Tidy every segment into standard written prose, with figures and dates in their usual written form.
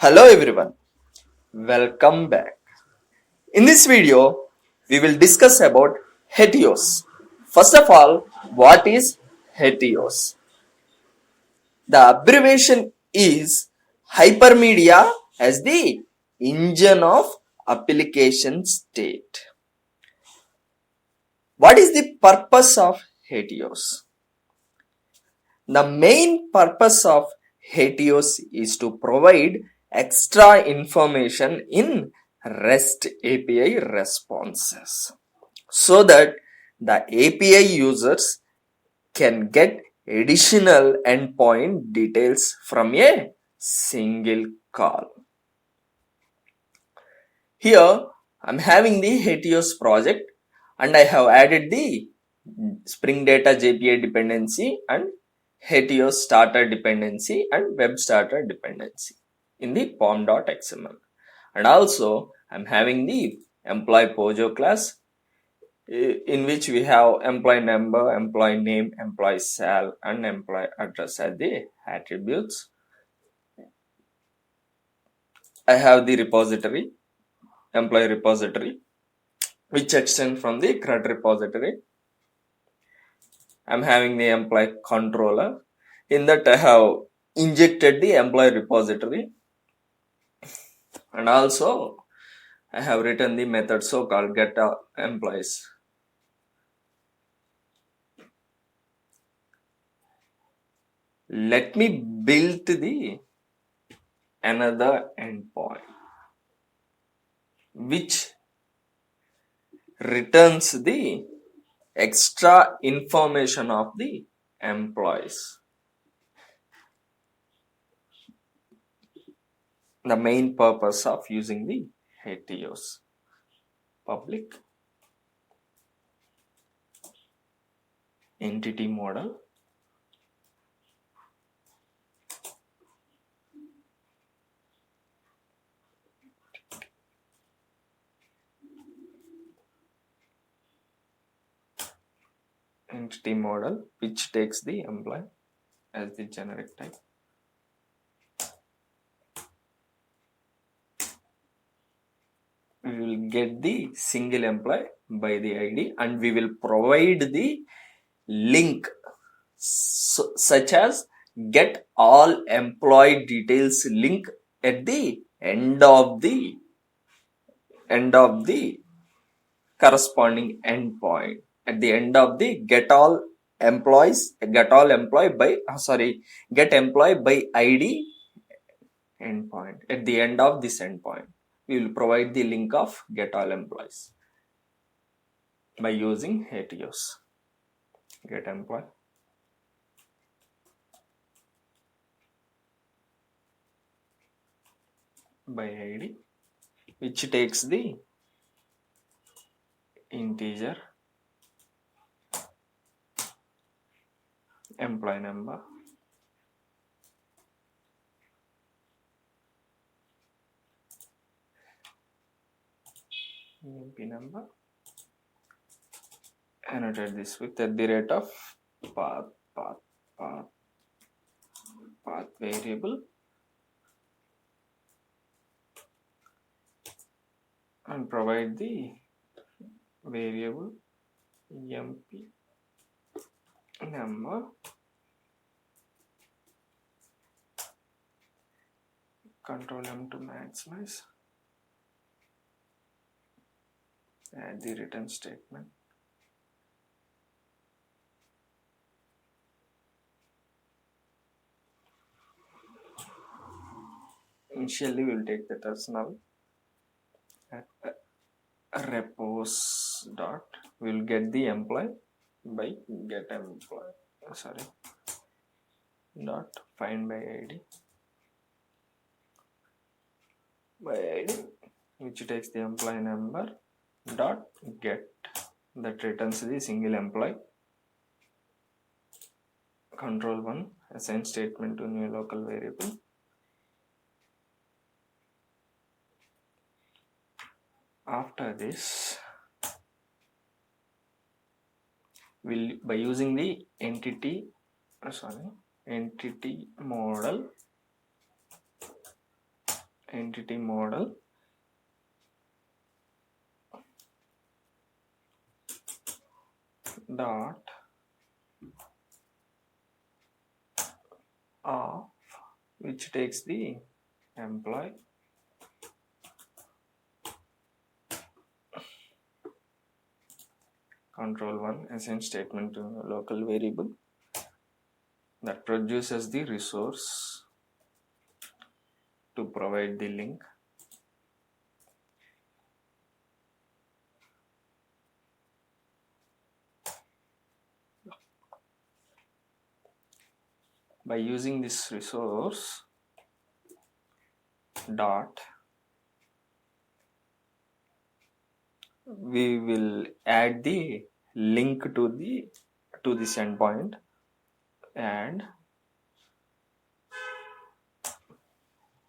Hello everyone, welcome back. In this video, we will discuss about HATEOAS. First of all, what is HATEOAS? The abbreviation is Hypermedia as the engine of application state. What is the purpose of HATEOAS? The main purpose of HATEOAS is to provide extra information in REST API responses so that the API users can get additional endpoint details from a single call. Here I'm having the HATEOAS project and I have added the Spring Data JPA dependency and HATEOAS starter dependency and web starter dependency in the pom.xml. And also I'm having the employee pojo class in which we have employee number, employee name, employee sal and employee address as the attributes. I have the repository, employee repository, which extends from the CRUD repository. I'm having the employee controller. In that I have injected the employee repository, and also I have written the method so called get employees. Let me build the another endpoint which returns the extra information of the employees. The main purpose of using the HATEOAS public entity model, which takes the employee as the generic type. We will get the single employee by the ID and we will provide the link such as get all employee details link at the end of the corresponding endpoint. At the end of the get employee by ID endpoint. At the end of this endpoint, we will provide the link of get all employees by using HATEOAS. Get employee by ID, which takes the integer employee number, EMP number, annotate this with at the rate of path variable and provide the variable EMP number control M to maximize, add the return statement. Initially we will take that as null. Repos dot we will get the employee by get employee dot find by ID which takes the employee number dot get that returns the single employee. Control 1 assign statement to new local variable. After this, we'll by using the entity model entity model dot of, which takes the employee control one assign statement to a local variable that produces the resource to provide the link. By using this resource dot, we will add the link to this endpoint and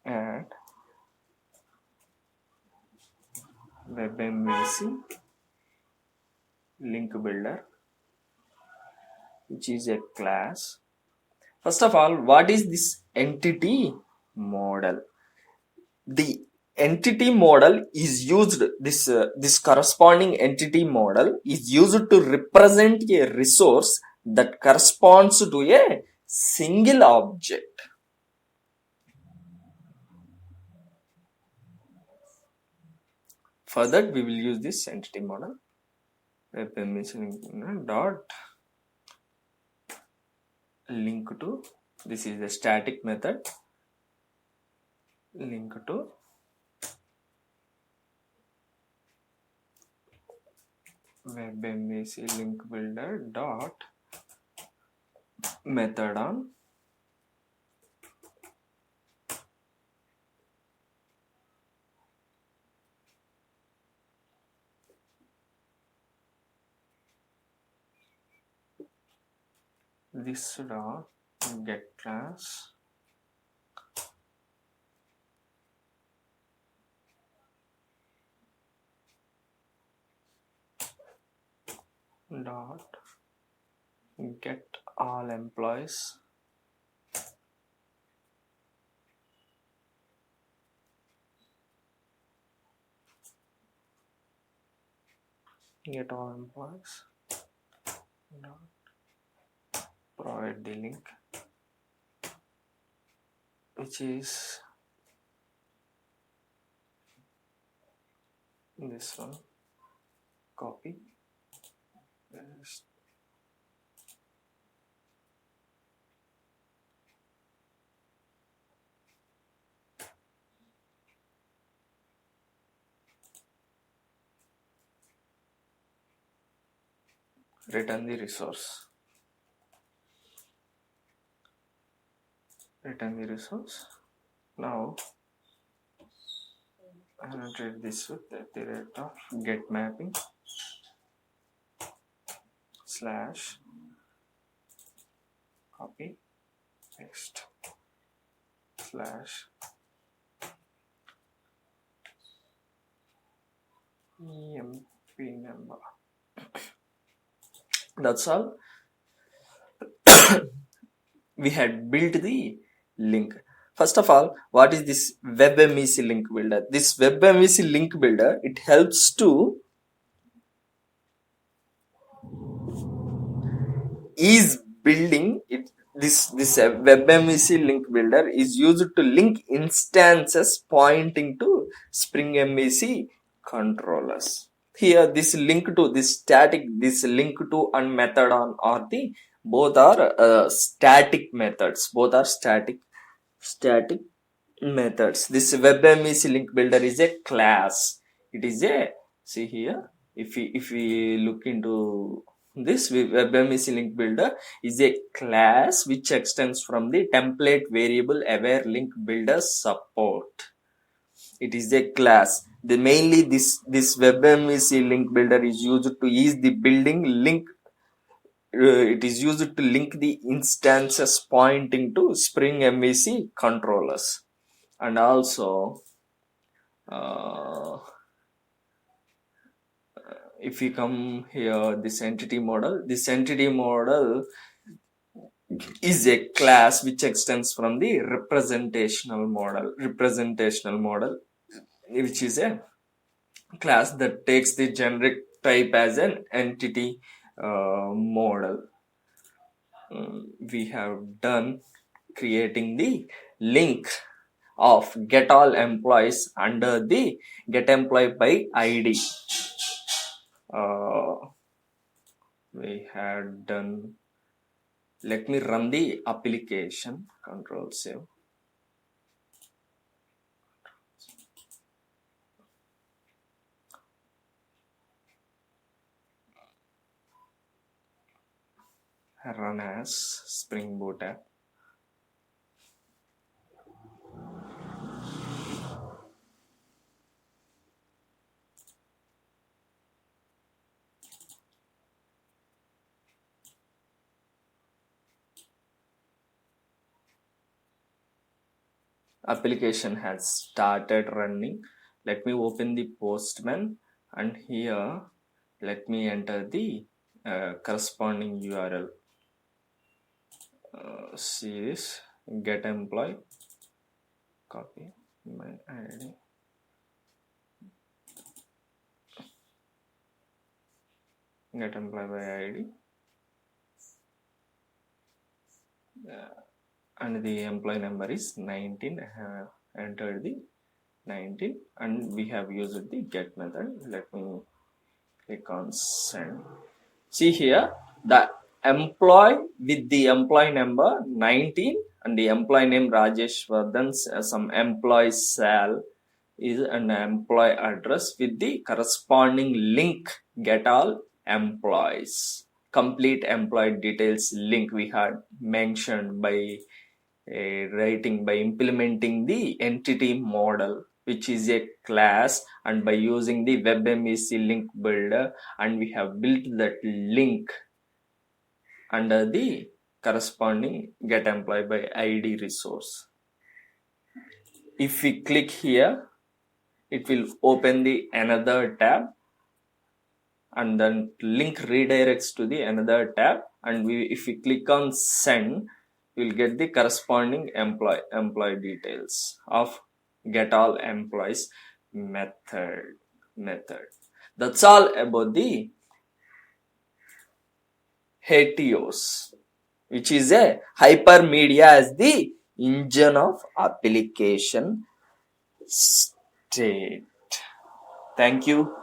add web MVC link builder, which is a class. First of all, what is this entity model? The entity model is used, this corresponding entity model is used to represent a resource that corresponds to a single object. For that, we will use this entity model dot link to, this is a static method, link to web MVC link builder dot method on this dot get class dot get all employees dot provide the link, which is this one, copy paste, return the resource, now annotate this with the rate of get mapping slash copy paste slash emp number. That's all. We had built the link. First of all, what is this web MVC link builder? This web MVC link builder, it helps to is building it. This web MVC link builder is used to link instances pointing to Spring MVC controllers. Here, this link to this static, this link to and method on are the both are static methods. Both are static methods. This web MVC link builder is a class. It is a, see here, if we look into this, web MVC link builder is a class which extends from the template variable aware link builder support. It is a class. Mainly this web MVC link builder is used to ease the building link. It is used to link the instances pointing to Spring MVC controllers. And also, if we come here, this entity model is a class which extends from the representational model, which is a class that takes the generic type as an entity model. We have done creating the link of get all employees under the get employee by id. We had done. Let me run the application. Control save. Run as Spring Boot app. Application has started running. Let me open the Postman, and here let me enter the corresponding URL. See this, get employee, copy my ID, get employee by ID, and the employee number is 19. I have entered the 19 and we have used the get method. Let me click on send. See here, the employee with the employee number 19 and the employee name Rajesh Vardhan, some employee sal is an employee address with the corresponding link get all employees. Complete employee details link we had mentioned by writing, by implementing the entity model, which is a class, and by using the web MVC link builder, and we have built that link under the corresponding get employee by ID resource. If we click here, it will open the another tab, and then link redirects to the another tab, and if we click on send, we'll get the corresponding employee details of get all employees method. That's all about the HATEOAS, which is a hypermedia as the engine of application state. Thank you.